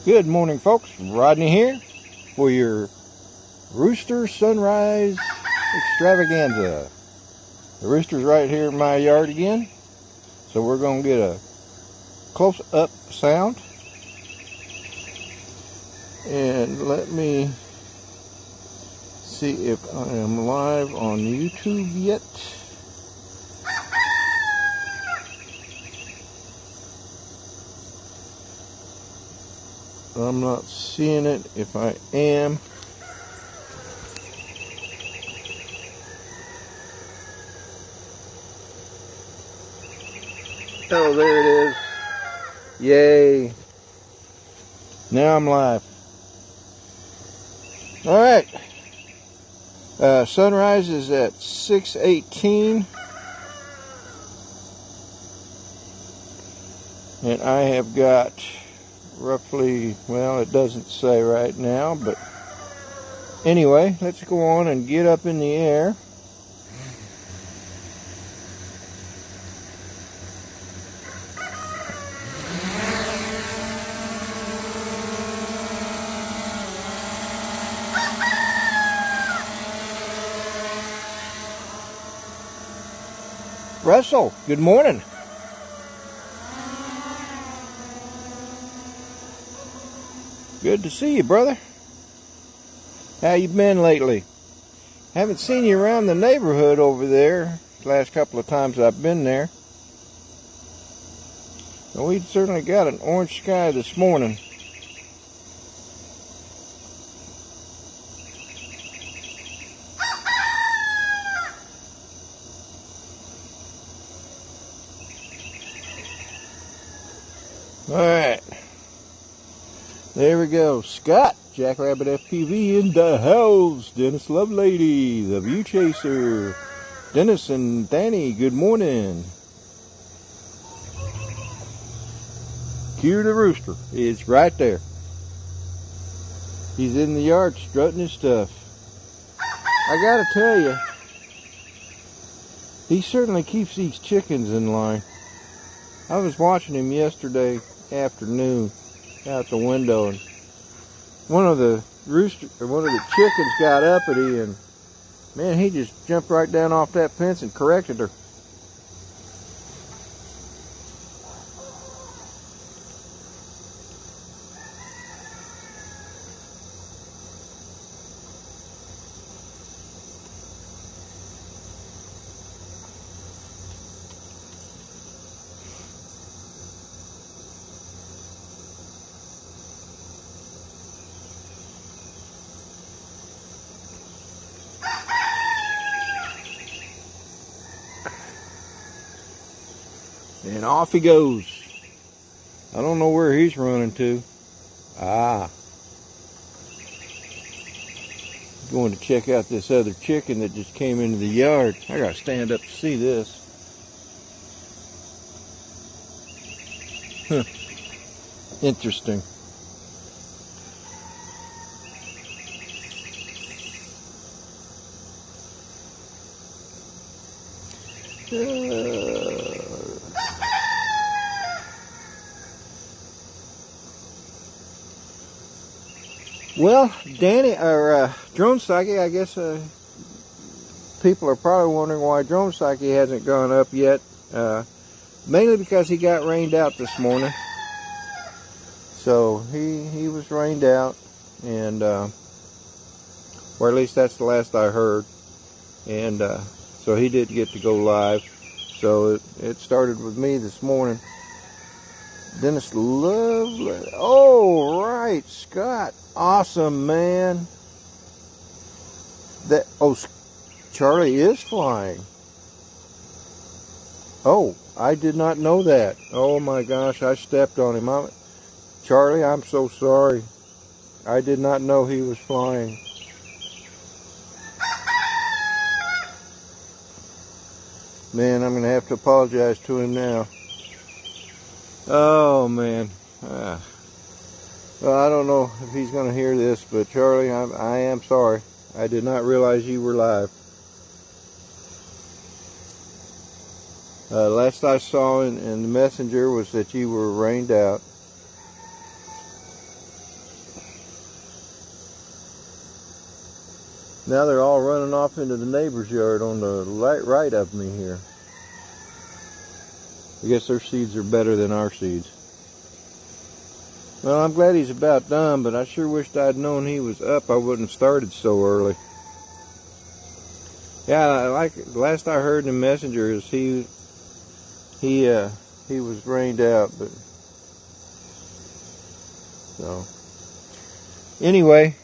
Good morning, folks. Rodney here for your rooster sunrise extravaganza. The rooster's right here in my yard again, so we're going to get a close-up sound. And let me see if I am live on YouTube yet. I'm not seeing it. If I am, oh, there it is. Yay. Now I'm live. All right. Sunrise is at 6:18. And I have got roughly, well, it doesn't say right now, but anyway, let's go on and get up in the air. Russell, good morning. Good to see you, brother. How you been lately? Haven't seen you around the neighborhood over there the last couple of times I've been there. Well, we certainly got an orange sky this morning. All right. There we go. Scott, Jackrabbit FPV in the house. Dennis Lovelady, the View Chaser. Dennis and Danny, good morning. Cue the rooster. It's right there. He's in the yard strutting his stuff. I gotta tell you, he certainly keeps these chickens in line. I was watching him yesterday afternoon out the window, and one of the chickens got uppity, and man, he just jumped right down off that fence and corrected her. And off he goes. I don't know where he's running to. Going to check out this other chicken that just came into the yard. I gotta stand up to see this. Huh. Interesting. Well, Danny, or Drone Psyche, I guess people are probably wondering why Drone Psyche hasn't gone up yet. Mainly because he got rained out this morning. So he was rained out, and or at least that's the last I heard. And so he didn't get to go live. So it started with me this morning. Dennis Lovelady. Oh, right, Scott. Awesome, man. Charlie is flying. Oh, I did not know that. Oh my gosh, I stepped on him. Charlie, I'm so sorry. I did not know he was flying. Man, I'm going to have to apologize to him now. Oh, man. Well, I don't know if he's going to hear this, but Charlie, I am sorry. I did not realize you were live. Last I saw in the messenger was that you were rained out. Now they're all running off into the neighbor's yard on the right of me here. I guess their seeds are better than our seeds. Well, I'm glad he's about done, but I sure wished I'd known he was up. I wouldn't have started so early. Yeah, like last I heard in the messenger is he was rained out, but so anyway,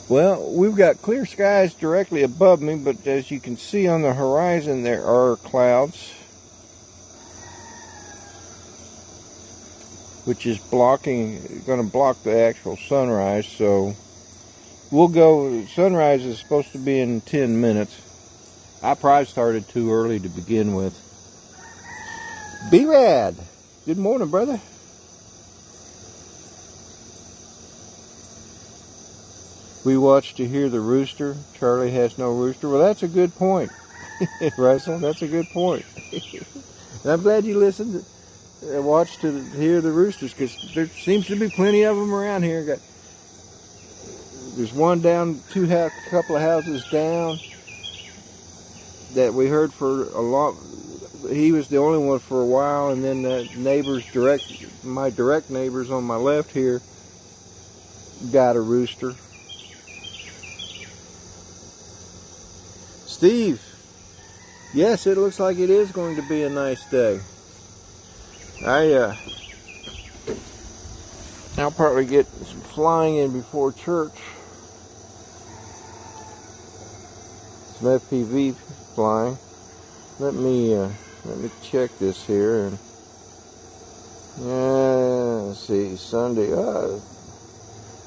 well, we've got clear skies directly above me, but as you can see on the horizon, there are clouds, which is going to block the actual sunrise. So we'll go. Sunrise is supposed to be in 10 minutes. I probably started too early to begin with. B-Rad, good morning, brother. We watch to hear the rooster. Charlie has no rooster. Well, that's a good point, Russell. That's a good point. And I'm glad you listened and watched to hear the roosters, because there seems to be plenty of them around here. There's one down, couple of houses down that we heard for a long. He was the only one for a while, and then the neighbors my direct neighbors on my left here got a rooster. Steve, yes, it looks like it is going to be a nice day. I'll probably get some flying in before church. Some FPV flying. Let me check this here, and let's see, Sunday.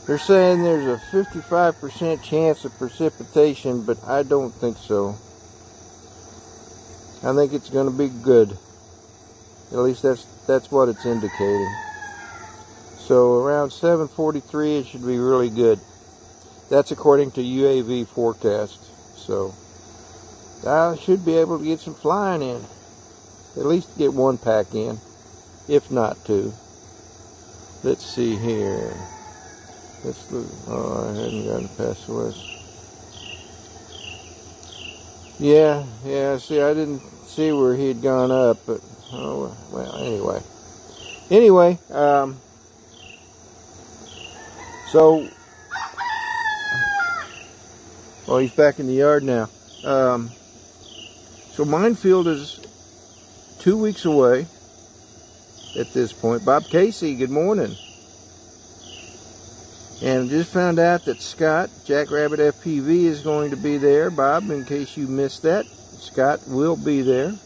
They're saying there's a 55% chance of precipitation, but I don't think so. I think it's going to be good. At least that's what it's indicating. So around 7:43, it should be really good. That's according to UAV forecast. So I should be able to get some flying in. At least get one pack in, if not two. Let's see here. Let's look. Oh, I hadn't gotten past the west. Yeah. See, I didn't see where he had gone up, but oh well. Anyway. So, he's back in the yard now. So Minefield is 2 weeks away at this point. Bob Casey, good morning. And just found out that Scott, Jackrabbit FPV, is going to be there. Bob, in case you missed that, Scott will be there.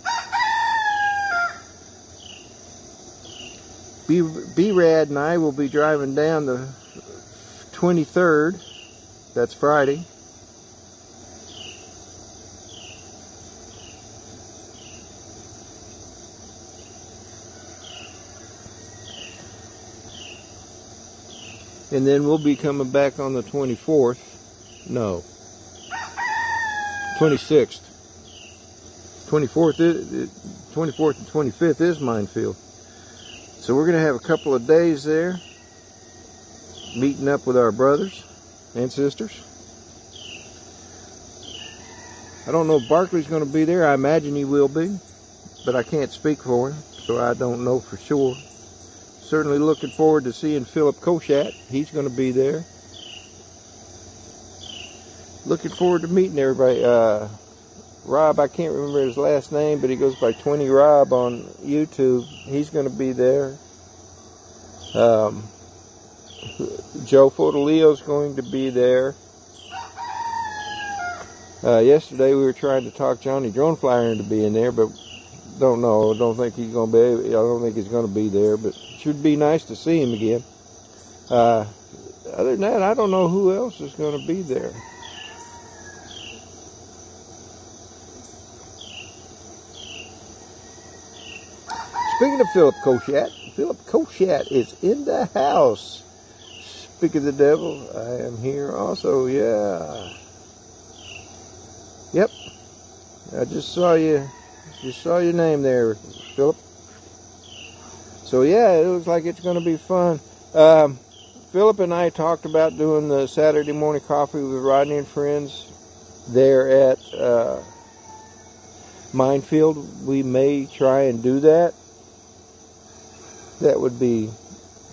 B-Rad and I will be driving down the 23rd. That's Friday. And then we'll be coming back on the 24th. No. 26th. 24th and 25th is Minefield. So we're going to have a couple of days there, meeting up with our brothers and sisters. I don't know if Barkley's going to be there. I imagine he will be, but I can't speak for him, so I don't know for sure. Certainly looking forward to seeing Philip Koshat. He's going to be there. Looking forward to meeting everybody. Rob, I can't remember his last name, but he goes by 20 Rob on YouTube. He's going to be there. Joe Fotolio's going to be there. Yesterday we were trying to talk Johnny Droneflyer into being there, but don't know. I don't think he's going to be. I don't think he's going to be there, but it should be nice to see him again. Other than that, I don't know who else is going to be there. Speaking of Philip Koshat is in the house. Speak of the devil, I am here also. Yeah. Yep. I just saw you. Just saw your name there, Philip. So yeah, it looks like it's going to be fun. Philip Philip and I talked about doing the Saturday morning coffee with Rodney and friends there at Minefield. We may try and do that. That would be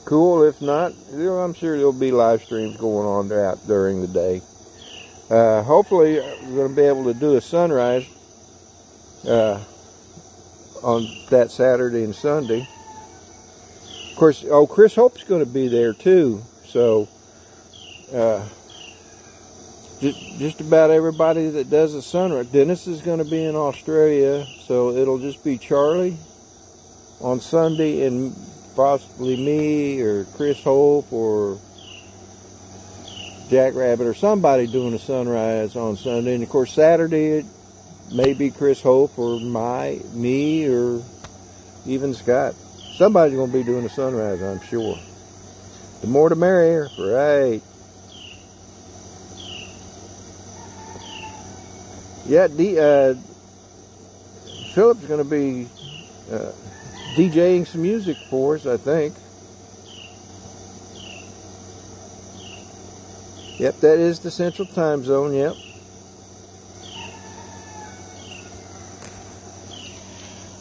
cool. If not, I'm sure there'll be live streams going on out during the day. Hopefully, we're going to be able to do a sunrise on that Saturday and Sunday. Of course, Chris Hope's going to be there too. So, just about everybody that does a sunrise. Dennis is going to be in Australia, so it'll just be Charlie on Sunday and possibly me or Chris Hope or Jack Rabbit or somebody doing a sunrise on Sunday. And of course, Saturday it may be Chris Hope or me or even Scott. Somebody's going to be doing a sunrise, I'm sure. The more the merrier, right? Yeah, Philip's going to be DJing some music for us, I think. Yep, that is the Central Time Zone, yep.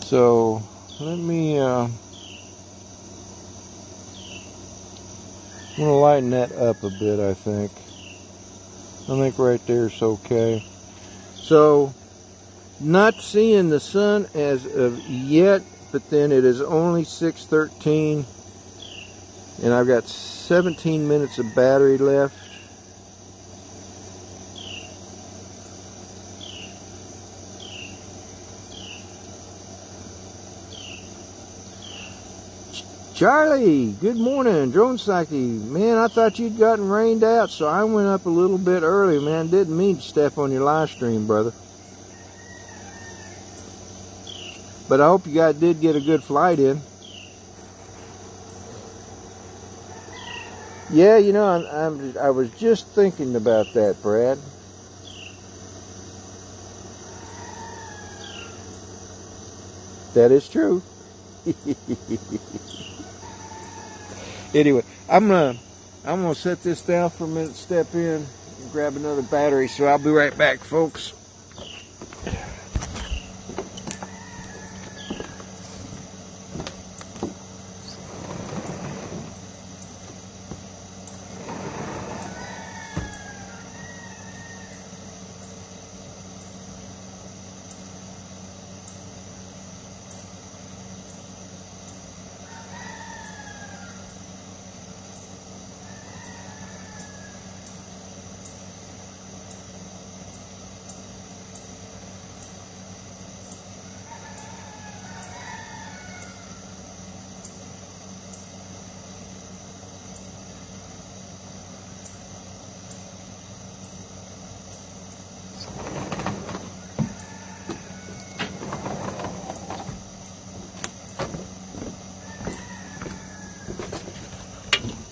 So, let me, I'm going to lighten that up a bit, I think. I think right there's okay. So, not seeing the sun as of yet, but then it is only 6:13, and I've got 17 minutes of battery left. Charlie, good morning. Drone Psyche. Man, I thought you'd gotten rained out, so I went up a little bit early, man. Didn't mean to step on your live stream, brother. But I hope you guys did get a good flight in. Yeah, you know, I was just thinking about that, Brad. That is true. Anyway, I'm gonna set this down for a minute, step in, and grab another battery. So I'll be right back, folks.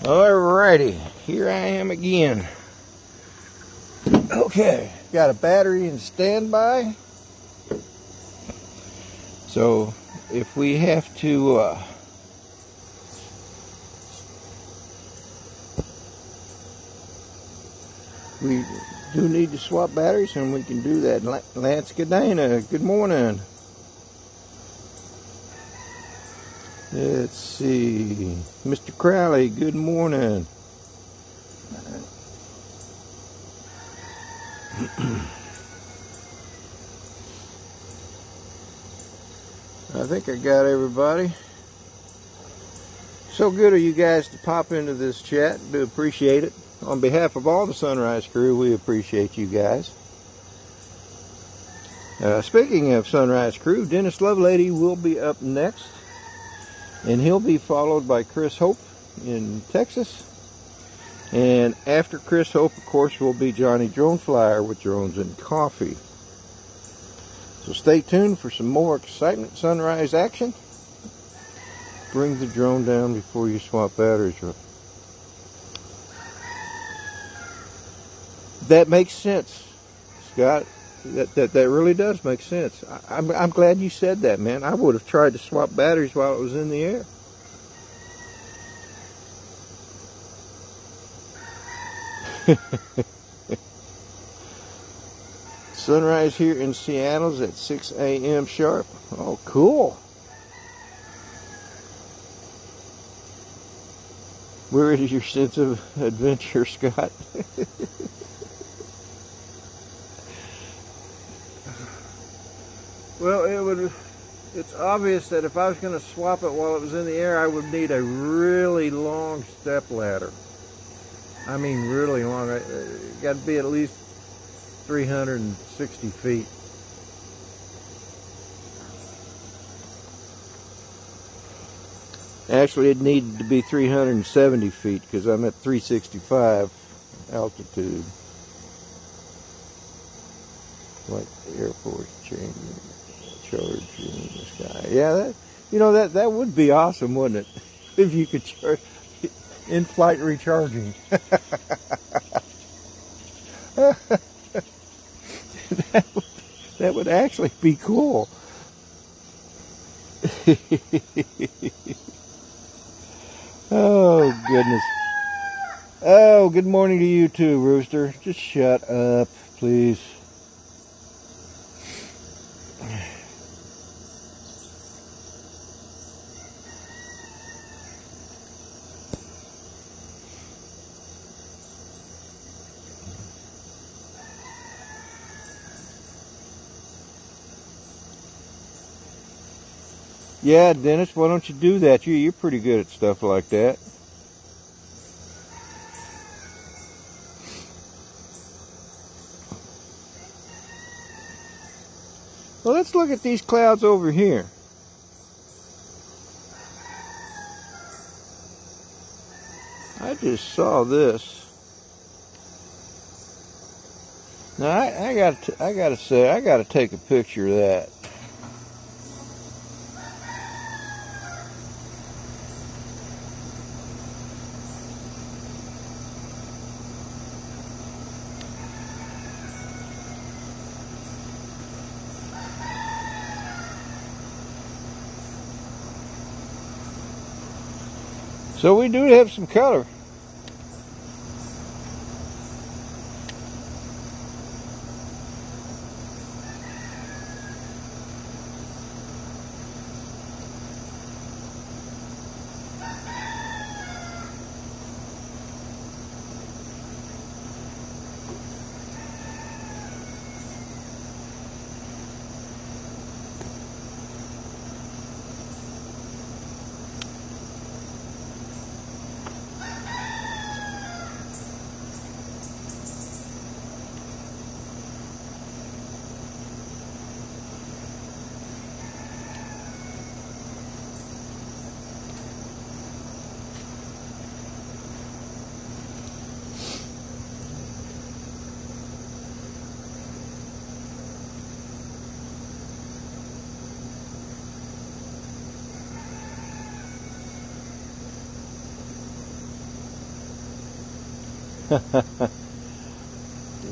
Alrighty, here I am again. Okay, got a battery in standby. So if we have to we do need to swap batteries, and we can do that. Lance Cadena, good morning. Let's see. Mr. Crowley, good morning. I think I got everybody. So good of you guys to pop into this chat. Do appreciate it. On behalf of all the Sunrise crew, we appreciate you guys. Speaking of Sunrise crew, Dennis Lovelady will be up next. And he'll be followed by Chris Hope in Texas. And after Chris Hope, of course, will be Johnny Drone Flyer with Drones and Coffee. So stay tuned for some more excitement, sunrise action. Bring the drone down before you swap batteries. That makes sense, Scott. That really does make sense. I'm glad you said that, man. I would have tried to swap batteries while it was in the air. Sunrise here in Seattle is at 6 a.m. sharp. Oh, cool. Where is your sense of adventure, Scott? Well, it's obvious that if I was going to swap it while it was in the air, I would need a really long step ladder. I mean really long. It got to be at least 360 feet. Actually, it needed to be 370 feet because I'm at 365 altitude. Like the Air Force charge in the sky. Yeah, that would be awesome, wouldn't it? If you could charge in-flight recharging. That would actually be cool. Oh, goodness. Oh, good morning to you too, Rooster. Just shut up, please. Yeah, Dennis, why don't you do that? You're pretty good at stuff like that. Well, let's look at these clouds over here. I just saw this. Now I gotta say, I gotta take a picture of that. So we do have some color.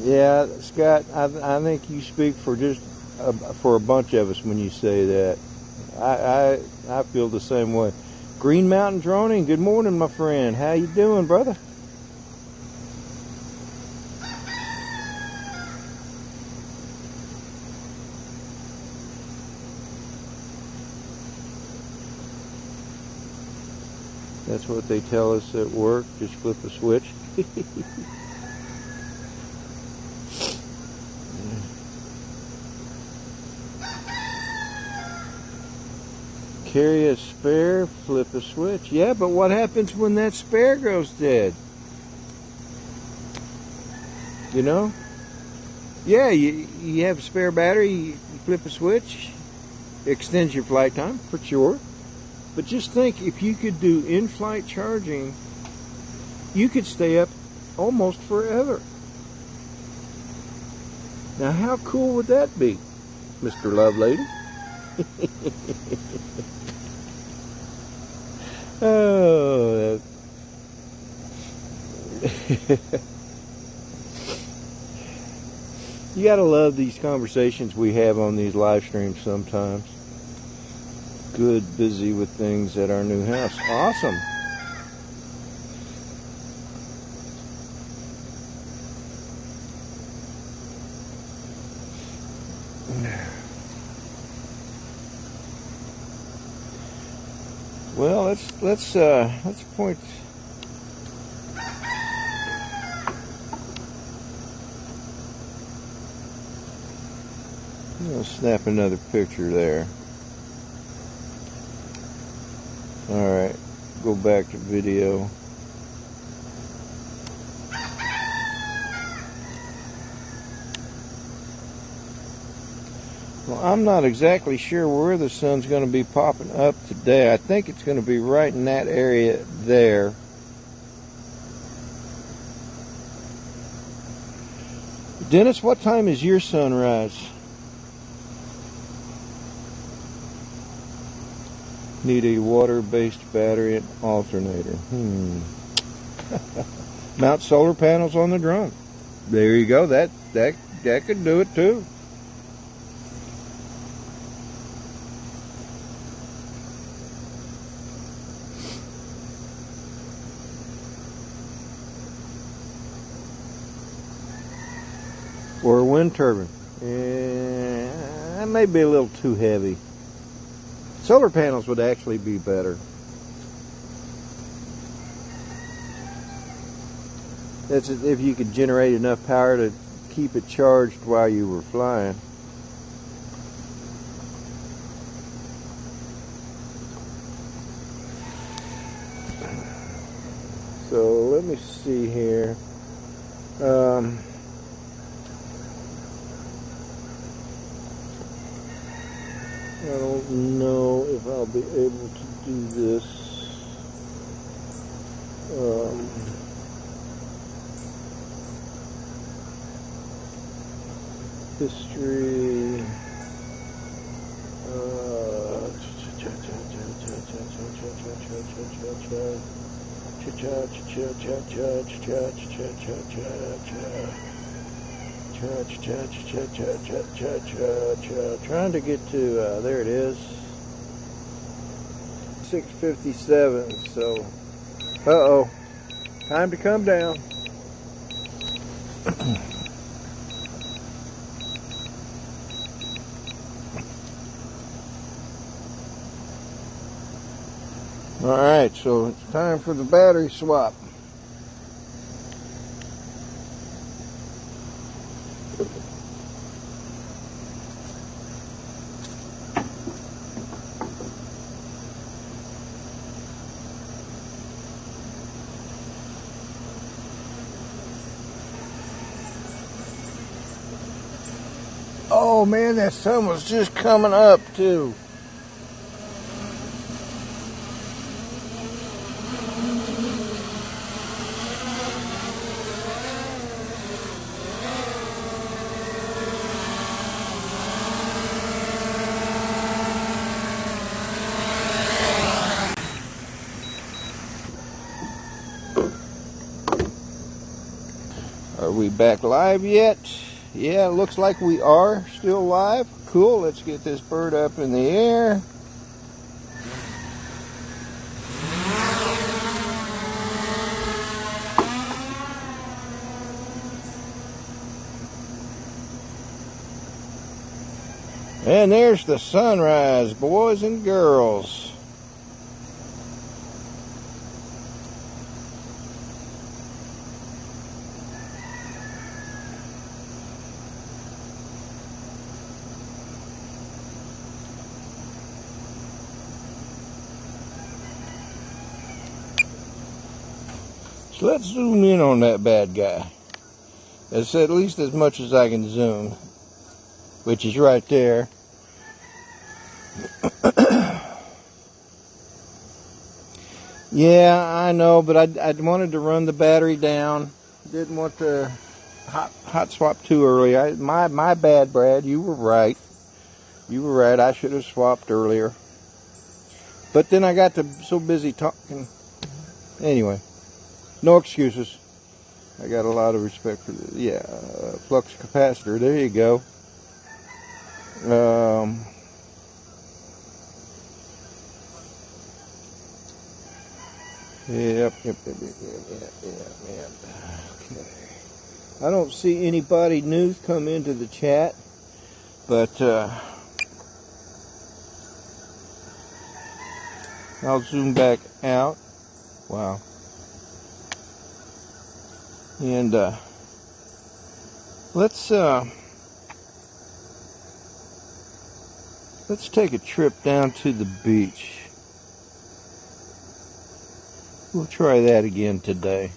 Yeah, Scott, I think you speak for for a bunch of us when you say that. I feel the same way. Green Mountain Droning, good morning, my friend. How you doing, brother? That's what they tell us at work. Just flip a switch. Carry a spare, flip a switch. Yeah, but what happens when that spare goes dead? You know? Yeah, you have a spare battery, you flip a switch, extends your flight time, for sure. But just think, if you could do in-flight charging, you could stay up almost forever. Now, how cool would that be, Mr. Lovelady? Oh, you gotta love these conversations we have on these live streams sometimes. Good, busy with things at our new house. Awesome. Well, let's point. I'll snap another picture there. Alright, go back to video. Well, I'm not exactly sure where the sun's going to be popping up today. I think it's going to be right in that area there. Dennis, what time is your sunrise? Need a water-based battery and alternator. Mount solar panels on the drum. There you go. That could do it too. Or a wind turbine. That may be a little too heavy. Solar panels would actually be better. That's if you could generate enough power to keep it charged while you were flying. So let me see here. I don't know if I'll be able to do this. History. Trying to get to, there it is, 6:57, so, uh-oh, time to come down. Alright, so it's time for the battery swap. Oh man, that sun was just coming up too. Are we back live yet? Yeah, it looks like we are still live. Cool, let's get this bird up in the air. And there's the sunrise, boys and girls. So let's zoom in on that bad guy. It's at least as much as I can zoom, which is right there. Yeah, I know, but I wanted to run the battery down. Didn't want to hot swap too early. My bad, Brad. You were right. You were right. I should have swapped earlier. But then I got so busy talking. Anyway, no excuses. I got a lot of respect for this. Yeah, flux capacitor. There you go. Yep. Okay. I don't see anybody new come into the chat. But I'll zoom back out. Wow. And let's take a trip down to the beach. We'll try that again today.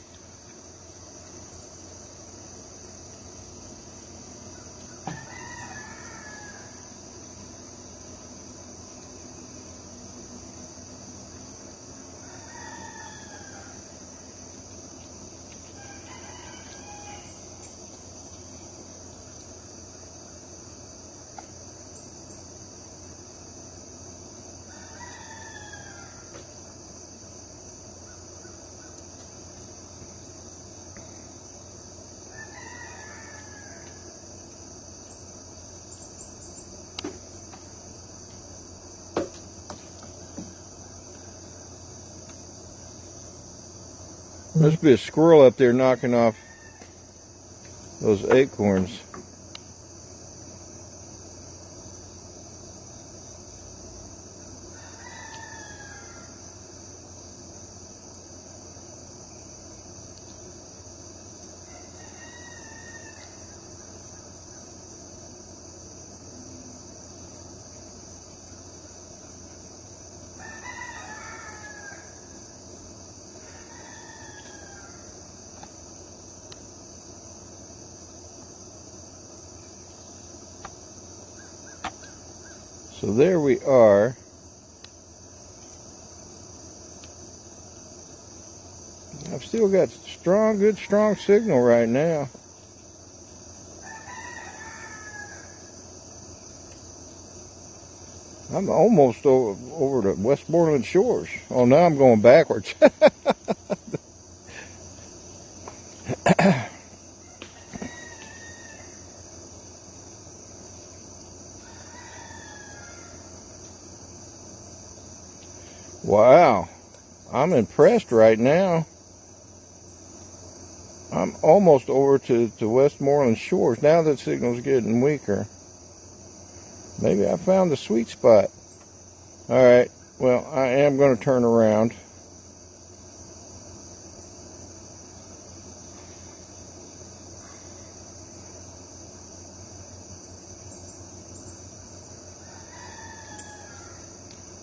Must be a squirrel up there knocking off those acorns. So there we are. I've still got good strong signal right now. I'm almost over to Westmoreland Shores. Oh, now I'm going backwards. Wow, I'm impressed right now. I'm almost over to Westmoreland Shores. Now the signal's getting weaker. Maybe I found the sweet spot. Alright, well, I am going to turn around.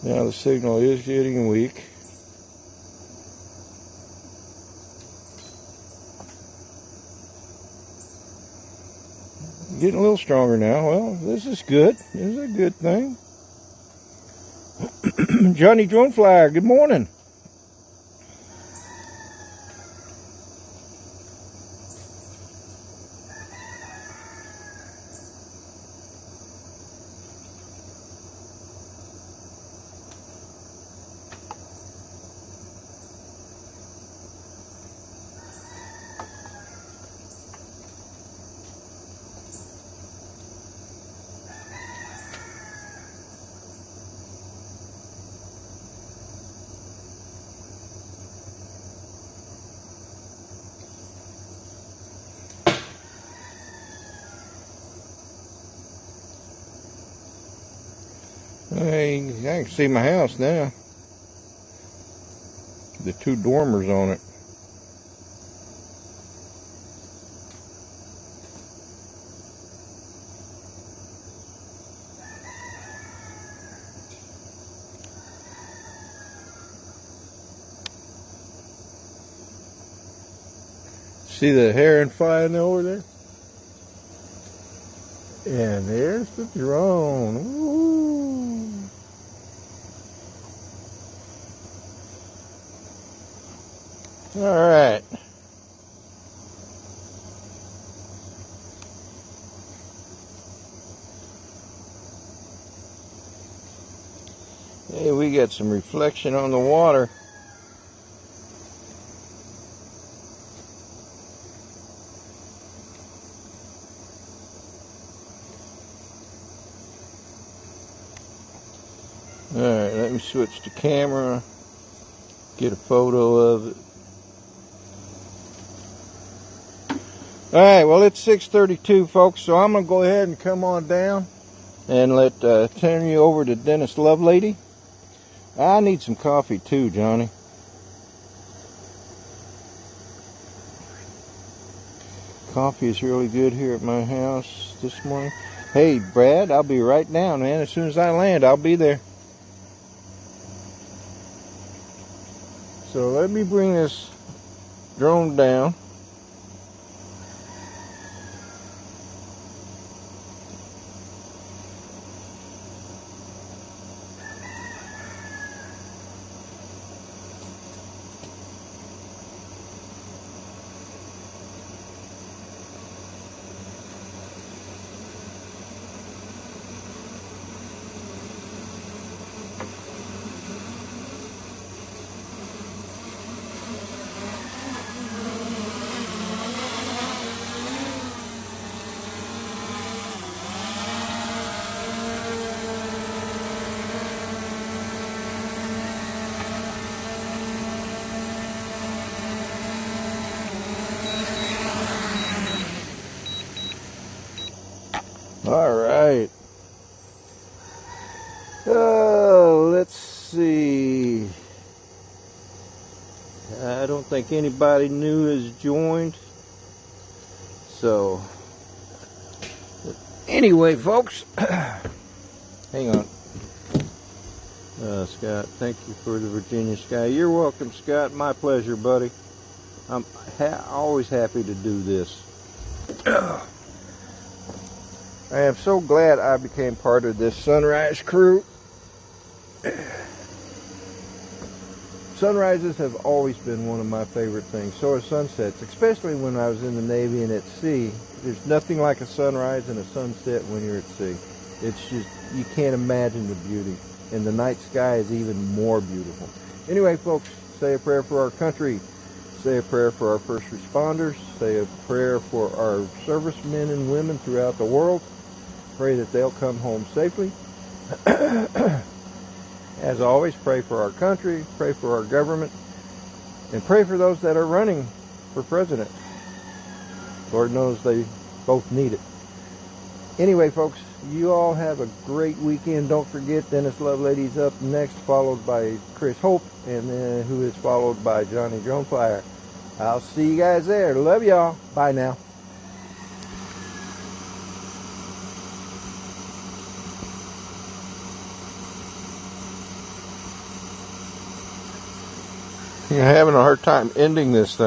Now the signal is getting weak. Getting a little stronger now. Well, this is good. This is a good thing. Johnny Drone Flyer, good morning. I can see my house now. The two dormers on it. See the heron flying over there? And there's the drone. Ooh. All right. Hey, we got some reflection on the water. All right, let me switch to camera, get a photo of it. All right, well, it's 6:32, folks, so I'm going to go ahead and come on down. and turn you over to Dennis Lovelady. I need some coffee too, Johnny. Coffee is really good here at my house this morning. Hey, Brad, I'll be right down, man. As soon as I land, I'll be there. So let me bring this drone down. All right. Let's see. I don't think anybody new has joined. So, anyway, folks, hang on. Scott, thank you for the Virginia Sky. You're welcome, Scott. My pleasure, buddy. I'm always happy to do this. I am so glad I became part of this sunrise crew. Sunrises have always been one of my favorite things. So are sunsets, especially when I was in the Navy and at sea. There's nothing like a sunrise and a sunset when you're at sea. It's just, you can't imagine the beauty. And the night sky is even more beautiful. Anyway, folks, say a prayer for our country. Say a prayer for our first responders. Say a prayer for our servicemen and women throughout the world. Pray that they'll come home safely. As always, pray for our country, pray for our government, and pray for those that are running for president. Lord knows they both need it. Anyway, folks, you all have a great weekend. Don't forget, Dennis Lovelady's up next, followed by Chris Hope, and then who is followed by Johnny Droneflyer. I'll see you guys there. Love y'all. Bye now. You're having a hard time ending this thing.